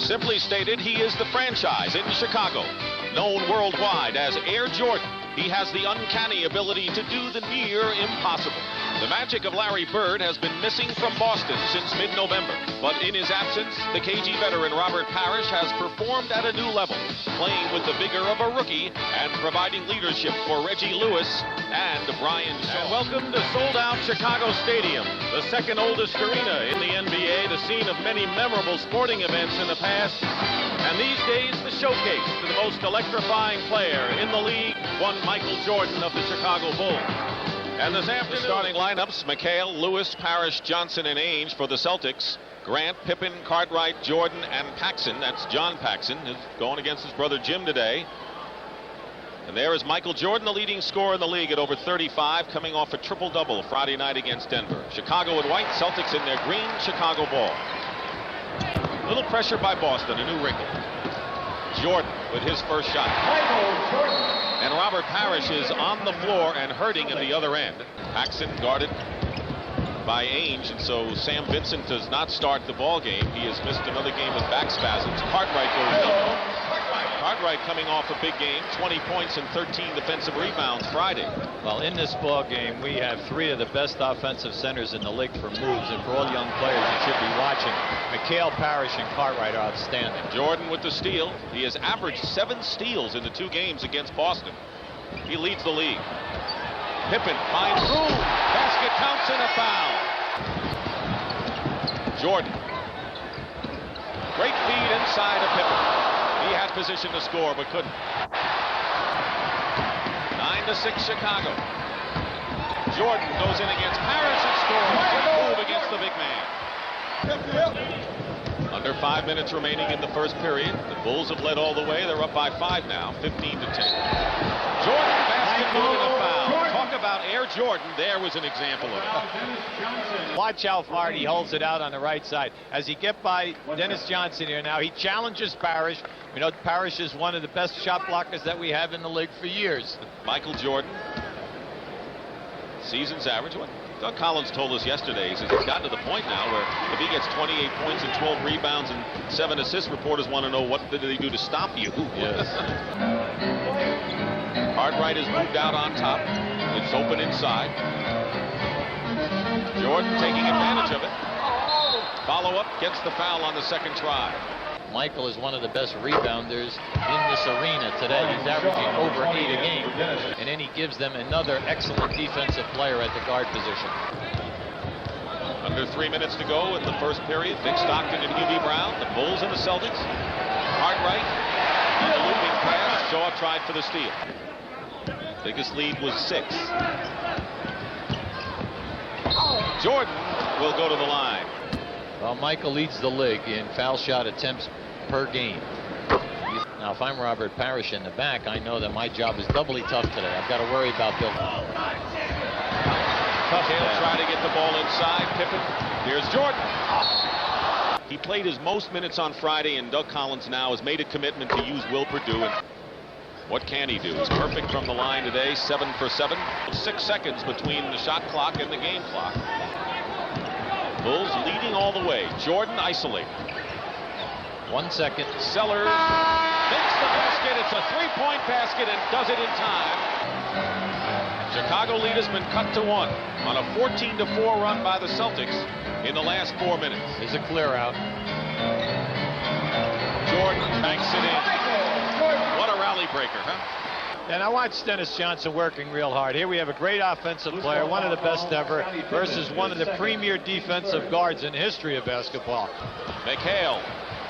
Simply stated, he is the franchise in Chicago. Known worldwide as Air Jordan, he has the uncanny ability to do the near impossible. The magic of Larry Bird has been missing from Boston since mid-November. But in his absence, the KG veteran Robert Parrish has performed at a new level, playing with the vigor of a rookie and providing leadership for Reggie Lewis and Brian Shaw. And welcome to sold-out Chicago Stadium, the second oldest arena in the NBA, the scene of many memorable sporting events in the past. And these days, the showcase to the most electrifying player in the league, one Michael Jordan of the Chicago Bulls. And this afternoon, starting lineups: McHale, Lewis, Parrish, Johnson, and Ainge for the Celtics. Grant, Pippen, Cartwright, Jordan, and Paxson. That's John Paxson, who's going against his brother Jim today. And there is Michael Jordan, the leading scorer in the league at over 35, coming off a triple-double Friday night against Denver. Chicago in white, Celtics in their green, Chicago ball. A little pressure by Boston, a new wrinkle. Jordan with his first shot. And Robert Parrish is on the floor and hurting at the other end. Paxson guarded by Ainge, and so Sam Vincent does not start the ball game. He has missed another game with back spasms. Cartwright goes down. Cartwright coming off a big game, 20 points and 13 defensive rebounds Friday. Well, in this ball game, we have three of the best offensive centers in the league for moves, and for all young players, you should be watching. McHale, Parrish, and Cartwright are outstanding. Jordan with the steal. He has averaged 7 steals in the 2 games against Boston. He leads the league. Pippen finds room. Basket counts and a foul. Jordan. Great feed inside of Pippen. He had position to score, but couldn't. 9-6 Chicago. Jordan goes in against Parrish and scores. Great move against the big man. Under 5 minutes remaining in the first period. The Bulls have led all the way. They're up by 5 now, 15-10. Jordan, basket move and a foul. Talk about Air Jordan. There was an example of it. Watch how far he holds it out on the right side. As he get by Dennis Johnson here now, he challenges Parrish. We know Parrish is one of the best shot blockers that we have in the league for years. Michael Jordan, season's average. What Doug Collins told us yesterday, he says he's gotten to the point now where if he gets 28 points and 12 rebounds and 7 assists, reporters want to know what did they do to stop you. Yes. Cartwright is moved out on top. It's open inside. Jordan taking advantage of it. Follow-up, gets the foul on the second try. Michael is one of the best rebounders in this arena today. He's averaging over 8 a game. And then he gives them another excellent defensive player at the guard position. Under 3 minutes to go in the first period. Dick Stockton and Hubie Brown, the Bulls and the Celtics. Cartwright on the looping pass. Shaw tried for the steal. Biggest lead was 6. Jordan will go to the line. Well, Michael leads the league in foul shot attempts per game. Now, if I'm Robert Parrish in the back, I know that my job is doubly tough today. I've got to worry about Bill. Taylor trying to get the ball inside. Pippen. Here's Jordan. He played his most minutes on Friday, and Doug Collins now has made a commitment to use Will Perdue. And what can he do? He's perfect from the line today, 7 for 7. 6 seconds between the shot clock and the game clock. Bulls leading all the way. Jordan isolated. 1 second. Sellers makes the basket. It's a 3-point basket and does it in time. Chicago lead has been cut to 1 on a 14-4 run by the Celtics in the last 4 minutes. There's a clear out. Jordan banks it in. What a rally breaker, huh? And I watched Dennis Johnson working real hard. Here we have a great offensive player, one of the best ever, versus one of the premier defensive guards in the history of basketball. McHale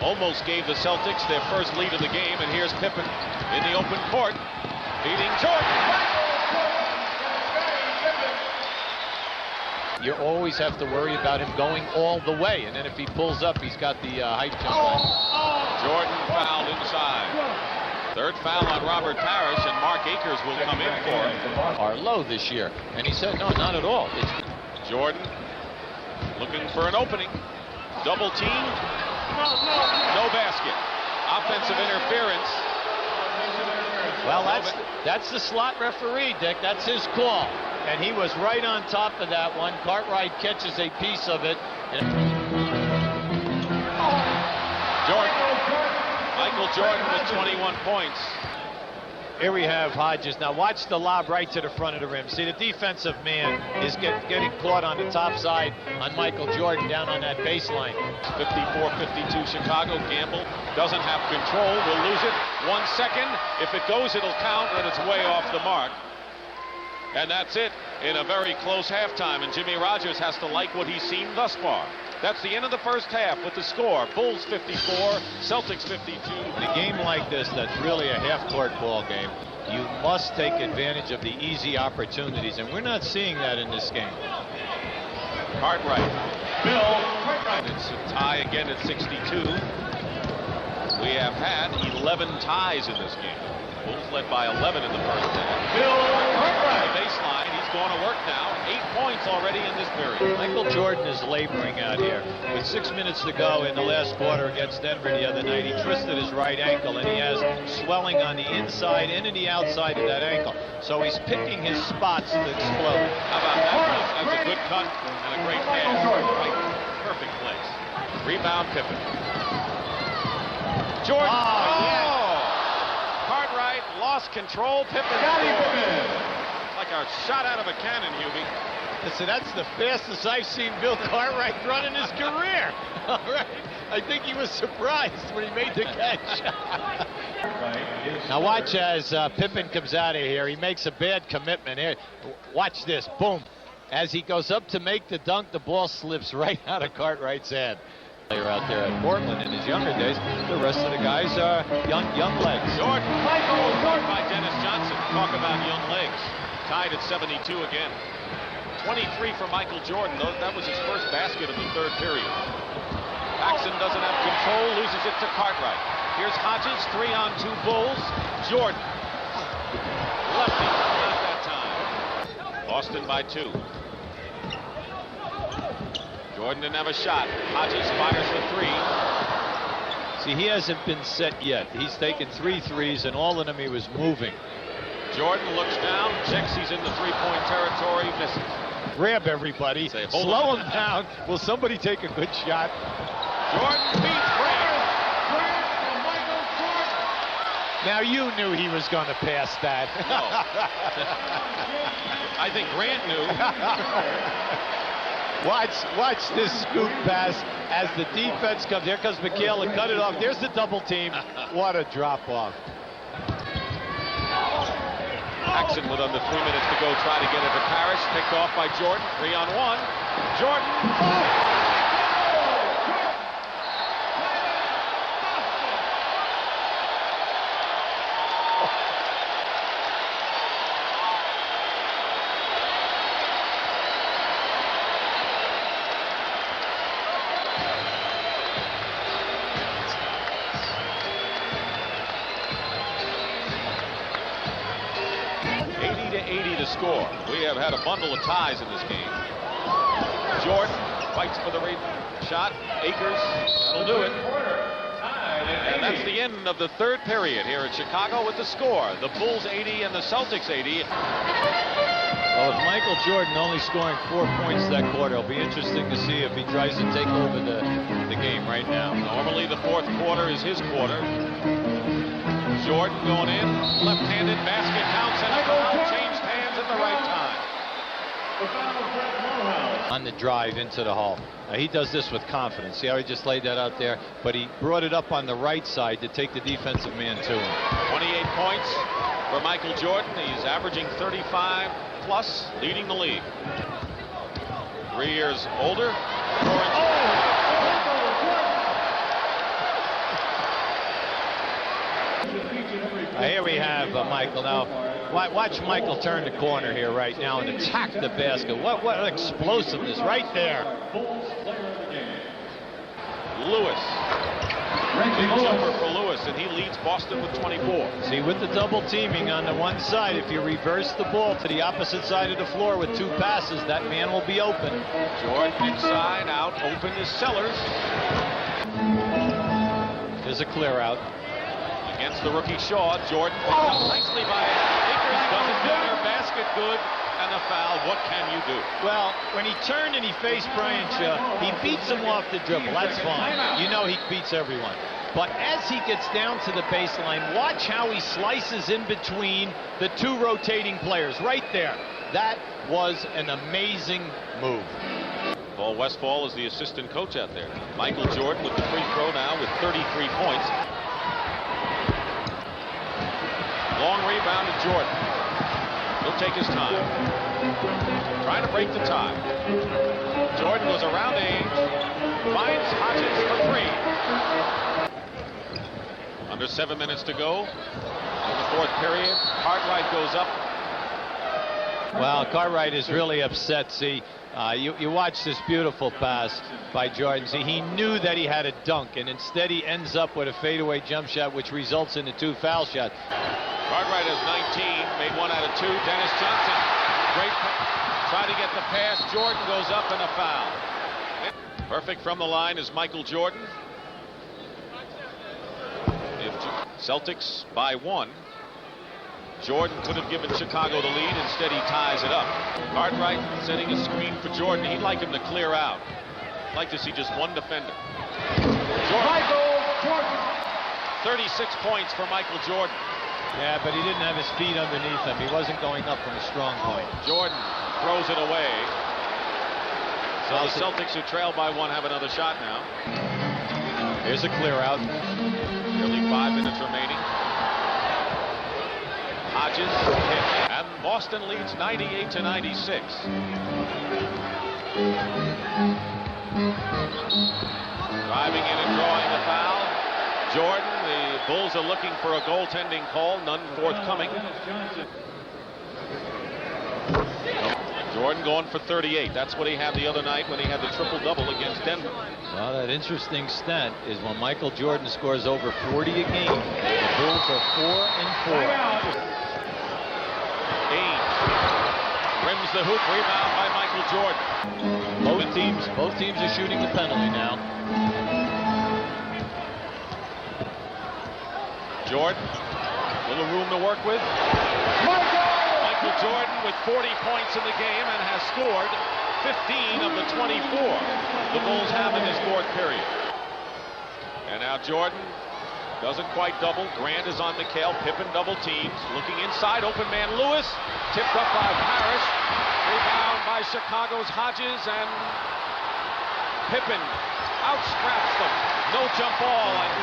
almost gave the Celtics their first lead of the game, and here's Pippen in the open court, beating Jordan. You always have to worry about him going all the way, and then if he pulls up, he's got the height jump on. Jordan fouled inside. Third foul on Robert Parrish, and Mark Akers will come in for him. Are low this year, and he said, no, not at all. Jordan looking for an opening. Double team. No basket. Offensive interference. Well, that's the slot referee, Dick. That's his call. And he was right on top of that one. Cartwright catches a piece of it. Jordan Jordan with 21 points. Here we have Hodges. Now watch the lob right to the front of the rim. See, the defensive man is getting caught on the top side on Michael Jordan down on that baseline. 54-52 Chicago. Gamble doesn't have control. Will lose it. 1 second. If it goes, it'll count, and it's way off the mark. And that's it in a very close halftime. And Jimmy Rogers has to like what he's seen thus far. That's the end of the first half with the score. Bulls 54, Celtics 52. In a game like this, that's really a half-court ball game. You must take advantage of the easy opportunities, and we're not seeing that in this game. Cartwright. It's a tie again at 62. We have had 11 ties in this game. Bulls led by 11 in the first half. The baseline, he's going to work now. 8 points already in this period. Michael Jordan is laboring out here. With 6 minutes to go in the last quarter against Denver the other night, he twisted his right ankle, and he has swelling on the inside and in the outside of that ankle. So he's picking his spots to explode. How about that? That's a good cut and a great pass. Right, perfect place. Rebound, Pippen. Jordan. Cartwright lost control. Pippen. Like a shot out of a cannon, Hubie. Listen, that's the fastest I've seen Bill Cartwright run in his career. All right. I think he was surprised when he made the catch. Now watch as Pippen comes out of here. He makes a bad commitment here. Watch this. Boom. As he goes up to make the dunk, the ball slips right out of Cartwright's hand. Player out there at Portland in his younger days. The rest of the guys are young legs. Jordan. Guarded by Dennis Johnson. Talk about young legs. Tied at 72 again. 23 for Michael Jordan. That was his first basket of the third period. Paxson doesn't have control, loses it to Cartwright. Here's Hodges, 3-on-2 Bulls. Jordan. Lefty, not that time. Boston by 2. Jordan didn't have a shot. Hodges fires for 3. See, he hasn't been set yet. He's taken 3 threes, and all of them he was moving. Jordan looks down, checks he's in the three-point territory, misses. Grab everybody, slow him down. Will somebody take a good shot? Jordan beats Grant. Now you knew he was going to pass that. No. I think Grant knew. Watch this scoop pass as the defense comes. Here comes McHale to cut it off. There's the double team. What a drop off. Paxson with under 3 minutes to go, try to get it to Parrish. Picked off by Jordan. 3-on-1. Jordan. 80 to score. We have had a bundle of ties in this game. Jordan fights for the shot. Akers, that'll do it. And that's the end of the third period here in Chicago with the score. The Bulls 80 and the Celtics 80. Well, with Michael Jordan only scoring 4 points that quarter, it'll be interesting to see if he tries to take over the game right now. Normally the fourth quarter is his quarter. Jordan going in, left-handed basket counts, and a foul changed hands at the right time. On the drive into the hole. Now he does this with confidence. See how he just laid that out there? But he brought it up on the right side to take the defensive man to him. 28 points for Michael Jordan. He's averaging 35 plus, leading the league. 3 years older. Here we have Michael. Now, watch Michael turn the corner here right now and attack the basket. What explosiveness right there. Lewis. Big jumper for Lewis, and he leads Boston with 24. See, with the double teaming on the one side, if you reverse the ball to the opposite side of the floor with 2 passes, that man will be open. Jordan inside, out, open is Sellers. There's a clear out. Against the rookie Shaw, Jordan picked up nicely by Akers, doesn't get their basket good, and a foul. What can you do? Well, when he turned and he faced Brian Shaw, he beats him off the dribble. That's fine. You know he beats everyone. But as he gets down to the baseline, watch how he slices in between the two rotating players right there. That was an amazing move. Paul Westphal is the assistant coach out there. Michael Jordan with the free throw now with 33 points. Long rebound to Jordan. He'll take his time. Trying to break the tie. Jordan goes around Ainge. Finds Hodges for three. Under 7 minutes to go in the fourth period. Cartwright goes up. Well, Cartwright is really upset. See, you watch this beautiful pass by Jordan. See, he knew that he had a dunk, and instead he ends up with a fadeaway jump shot, which results in the 2 foul shots. Cartwright has 19, made 1 out of 2. Dennis Johnson, great, try to get the pass. Jordan goes up and a foul. Perfect from the line is Michael Jordan. If Celtics by 1. Jordan could have given Chicago the lead. Instead, he ties it up. Cartwright setting a screen for Jordan. He'd like him to clear out. I'd like to see just one defender. Michael Jordan. 36 points for Michael Jordan. Yeah, but he didn't have his feet underneath him. He wasn't going up from a strong point. Jordan throws it away. So the Celtics, who trail by 1, have another shot now. Here's a clear out. Nearly 5 minutes remaining. Hodges hit, and Boston leads 98-96. Driving in and drawing the foul. Jordan, the Bulls are looking for a goaltending call, none forthcoming. Jordan going for 38. That's what he had the other night when he had the triple-double against Denver. Well, that interesting stat is when Michael Jordan scores over 40 a game, the Bulls are 4-4. Ainge rims the hoop, rebound by Michael Jordan. Both teams are shooting the penalty now. Jordan, little room to work with. Michael Jordan with 40 points in the game and has scored 15 of the 24 the Bulls have in this fourth period. And now Jordan doesn't quite double. Grant is on McHale. Pippen double teams. Looking inside. Open man Lewis. Tipped up by Parrish. Rebound by Chicago's Hodges. And Pippen outstraps them. No jump ball. And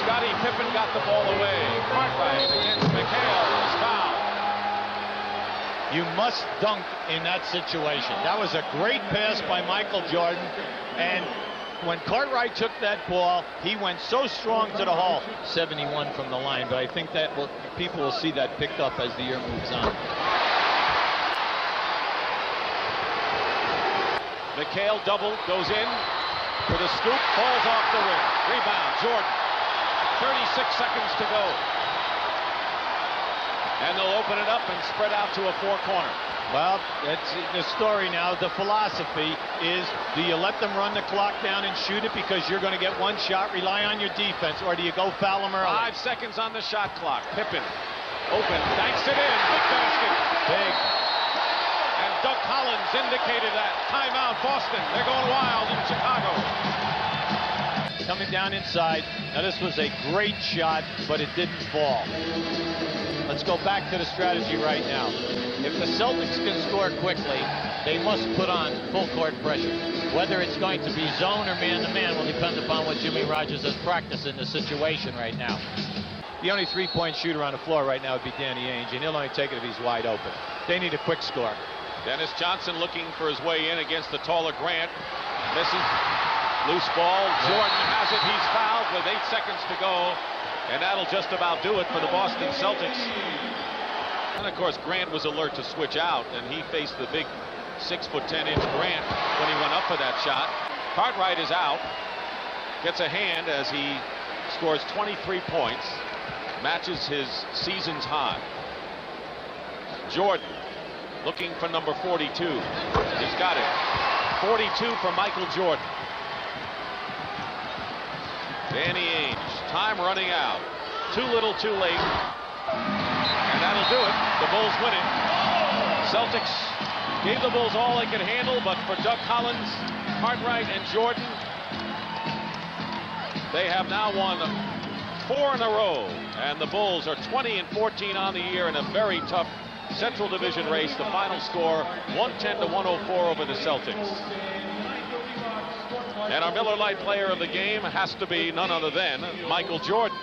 Scottie Pippen got the ball away. Cartwright against McHale is fouled. You must dunk in that situation. That was a great pass by Michael Jordan. And when Cartwright took that ball, he went so strong to the hole. 71 from the line, but I think that people will see that picked up as the year moves on. McHale double, goes in for the scoop, falls off the rim. Rebound, Jordan. 36 seconds to go. And they'll open it up and spread out to a 4-corner. Well, that's the story now. The philosophy is, do you let them run the clock down and shoot it because you're going to get one shot, rely on your defense, or do you go foul them early? 5 seconds on the shot clock. Pippen, open, banks it in, big basket. Big. And Doug Collins indicated that. Timeout, Boston. They're going wild in Chicago. Coming down inside. Now, this was a great shot, but it didn't fall. Let's go back to the strategy right now. If the Celtics can score quickly, they must put on full court pressure. Whether it's going to be zone or man-to-man will depend upon what Jimmy Rogers has practiced in the situation right now. The only three-point shooter on the floor right now would be Danny Ainge, and he'll only take it if he's wide open. They need a quick score. Dennis Johnson looking for his way in against the taller Grant. Misses. Loose ball. Jordan has it. He's fouled with 8 seconds to go. And that'll just about do it for the Boston Celtics. And of course, Grant was alert to switch out, and he faced the big 6'10" Grant when he went up for that shot. Cartwright is out. Gets a hand as he scores 23 points. Matches his season's high. Jordan looking for number 42. He's got it. 42 for Michael Jordan. Danny Ainge, time running out. Too little, too late. And that'll do it. The Bulls win it. Celtics gave the Bulls all they could handle, but for Doug Collins, Cartwright, and Jordan, They have now won 4 in a row, and the Bulls are 20-14 on the year in a very tough Central Division race. The final score 110-104 over the Celtics. And our Miller Lite player of the game has to be none other than Michael Jordan.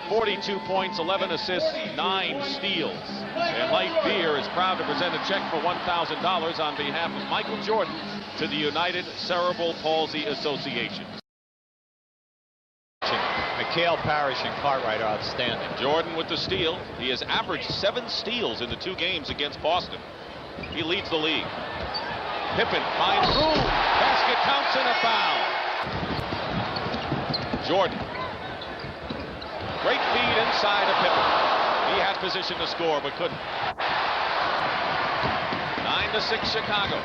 42 points, 11 assists, 9 steals. And Light Beer is proud to present a check for $1,000 on behalf of Michael Jordan to the United Cerebral Palsy Association. Mikhail Parrish and Cartwright are outstanding. Jordan with the steal. He has averaged 7 steals in the 2 games against Boston. He leads the league. Pippen finds room. Basket counts and a foul. Jordan. Great feed inside of Pippen. He had position to score but couldn't. 9-6 Chicago.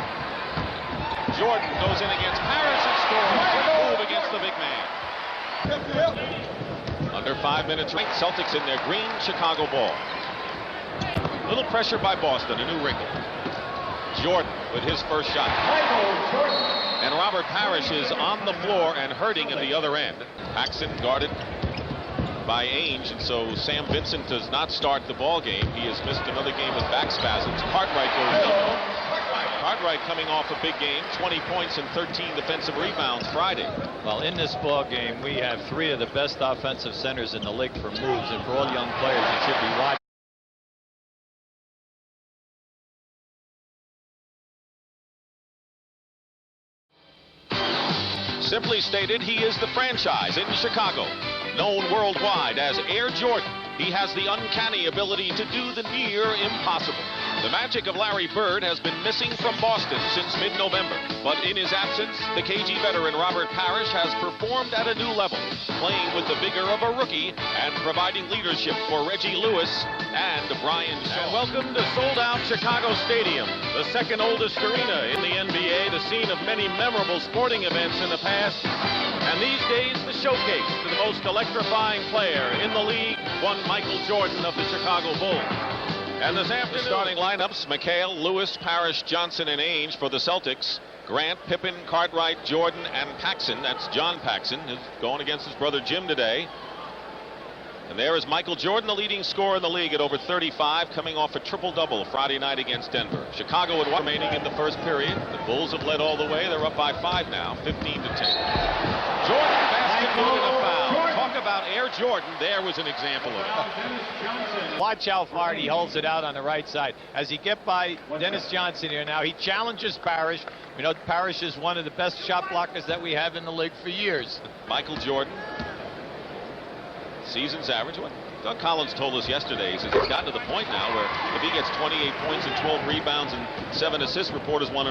Jordan goes in against Parrish and scores. Good move against the big man. Under 5 minutes. Celtics in their green Chicago ball. Little pressure by Boston. A new wrinkle. Jordan with his first shot. And Robert Parrish is on the floor and hurting at the other end. Paxson guarded by Ainge, and so Sam Vincent does not start the ball game. He has missed another game with back spasms. Cartwright goes in. Cartwright coming off a big game, 20 points and 13 defensive rebounds Friday. Well, in this ball game, we have 3 of the best offensive centers in the league for moves, and for all young players, you should be watching. Simply stated, he is the franchise in Chicago. Known worldwide as Air Jordan, he has the uncanny ability to do the near impossible. The magic of Larry Bird has been missing from Boston since mid-November. But in his absence, the KG veteran Robert Parrish has performed at a new level, playing with the vigor of a rookie and providing leadership for Reggie Lewis and Brian Shaw. And welcome to sold-out Chicago Stadium, the second oldest arena in the NBA, the scene of many memorable sporting events in the past. And these days, the showcase to the most electrifying player in the league, one Michael Jordan of the Chicago Bulls. And this afternoon, starting lineups: McHale, Lewis, Parrish, Johnson, and Ainge for the Celtics. Grant, Pippen, Cartwright, Jordan, and Paxson. That's John Paxson, who's going against his brother Jim today. And there is Michael Jordan, the leading scorer in the league at over 35, coming off a triple-double Friday night against Denver. Chicago with 1 remaining in the first period. The Bulls have led all the way. They're up by 5 now, 15-10. Jordan, basket, good, and a foul. Talk about Air Jordan. There was an example of it. Watch how hard he holds it out on the right side. As he get by Dennis Johnson here now, he challenges Parrish. We know Parrish is one of the best shot blockers that we have in the league for years. Michael Jordan. Season's average. What Doug Collins told us yesterday, he says it's gotten to the point now where if he gets 28 points and 12 rebounds and 7 assists, reporters want to know